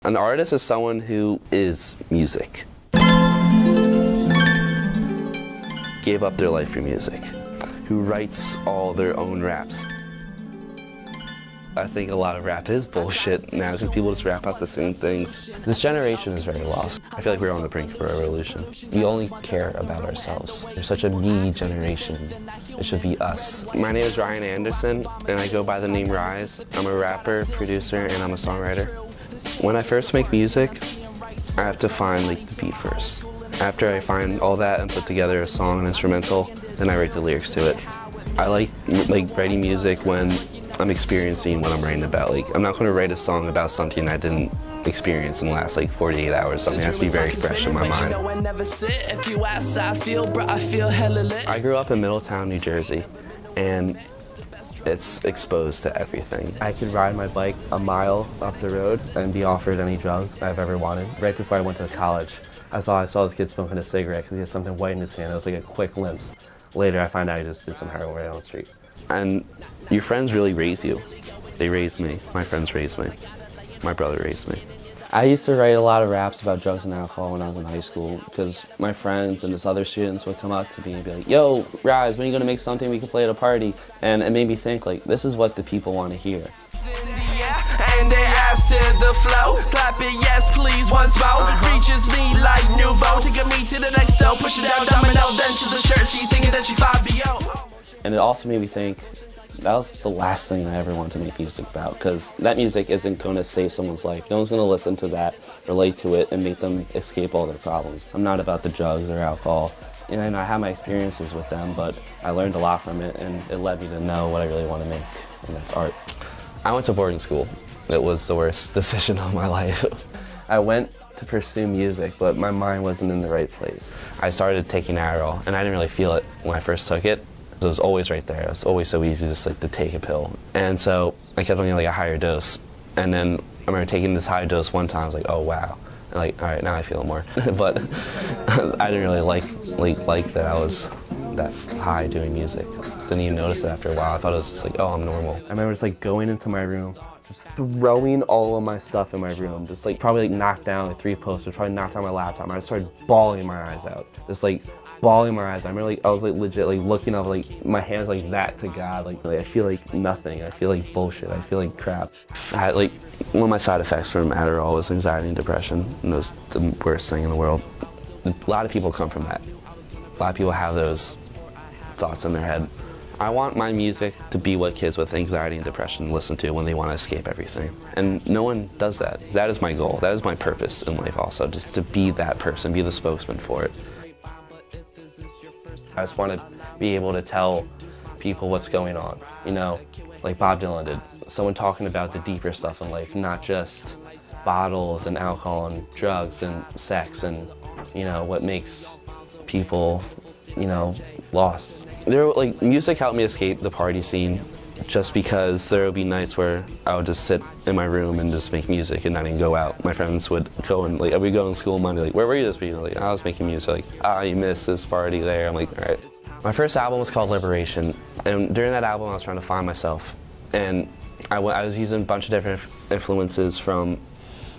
An artist is someone who is music. Gave up their life for music. Who writes all their own raps. I think a lot of rap is bullshit now because people just rap out the same things. This generation is very lost. I feel like we're on the brink of a revolution. We only care about ourselves. There's such a me generation. It should be us. My name is Ryan Anderson and I go by the name RYSE. I'm a rapper, producer, and I'm a songwriter. When I first make music, I have to find the beat first. After I find all that and put together a song and instrumental, then I write the lyrics to it. I like writing music when I'm experiencing what I'm writing about. I'm not going to write a song about something I didn't experience in the last 48 hours. Something has to be very fresh in my mind. I grew up in Middletown, New Jersey, and it's exposed to everything. I could ride my bike a mile up the road and be offered any drug I've ever wanted. Right before I went to college, I thought I saw this kid smoking a cigarette because he had something white in his hand. It was like a quick glimpse. Later, I find out he just did some heroin right on the street. And your friends really raise you. They raised me. My friends raised me. My brother raised me. I used to write a lot of raps about drugs and alcohol when I was in high school because my friends and just other students would come up to me and be like, "Yo, RYSE, when are you gonna make something we can play at a party?" And it made me think, this is what the people want to hear. And they ask to the flow, clap it, yes please, once more. Reaches me like nouveau, taking me to the next door, push it down, domino, then to the shirt, she thinking that she's Fabio. And it also made me think, that was the last thing I ever wanted to make music about, because that music isn't going to save someone's life. No one's going to listen to that, relate to it, and make them escape all their problems. I'm not about the drugs or alcohol. And I had my experiences with them, but I learned a lot from it, and it led me to know what I really want to make, and that's art. I went to boarding school. It was the worst decision of my life. I went to pursue music, but my mind wasn't in the right place. I started taking Adderall, and I didn't really feel it when I first took it. It was always right there. It was always so easy just to take a pill. And so I kept on getting a higher dose. And then I remember taking this high dose one time, I was like, oh wow. And all right, now I feel it more. But I didn't really like that I was that high doing music. Didn't even notice it after a while. I thought it was just oh, I'm normal. I remember just going into my room, just throwing all of my stuff in my room, just probably knocked down 3 posters, probably knocked down my laptop. I started bawling my eyes out, just bawling my eyes. I remember I was legit looking up, my hands that to God. I feel like nothing. I feel like bullshit. I feel like crap. I had one of my side effects from Adderall was anxiety and depression, and that was the worst thing in the world. A lot of people come from that. A lot of people have those thoughts in their head. I want my music to be what kids with anxiety and depression listen to when they want to escape everything. And no one does that. That is my goal. That is my purpose in life also, just to be that person, be the spokesman for it. I just want to be able to tell people what's going on, like Bob Dylan did. Someone talking about the deeper stuff in life, not just bottles and alcohol and drugs and sex and, what makes people, lost. Music helped me escape the party scene just because there would be nights where I would just sit in my room and just make music and not even go out. My friends would go and we'd go in school Monday, where were you this week? I was making music. You missed this party there. I'm all right. My first album was called Liberation, and during that album I was trying to find myself. And I was using a bunch of different influences from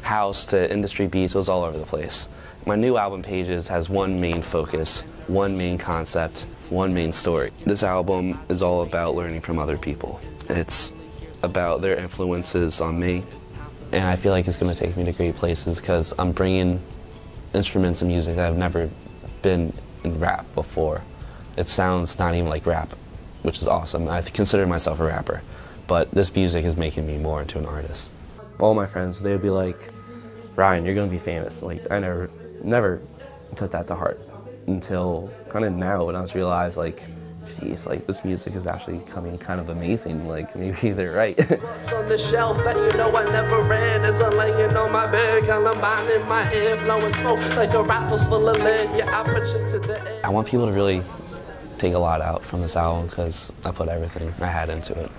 house to industry beats. It was all over the place. My new album, Pages, has one main focus, one main concept, one main story. This album is all about learning from other people. It's about their influences on me, and I feel like it's going to take me to great places because I'm bringing instruments and music that have never been in rap before. It sounds not even like rap, which is awesome. I consider myself a rapper, but this music is making me more into an artist. All my friends, they would be like, "Ryan, you're going to be famous." I never took that to heart until kind of now when I was realized geez, this music is actually coming kind of amazing. Maybe they're right. On the shelf that I never ran is laying on my bed, got a mind in my head, blowing smoke like a raffle's full of lead. Yeah, I push it to the end. I want people to really take a lot out from this album because I put everything I had into it.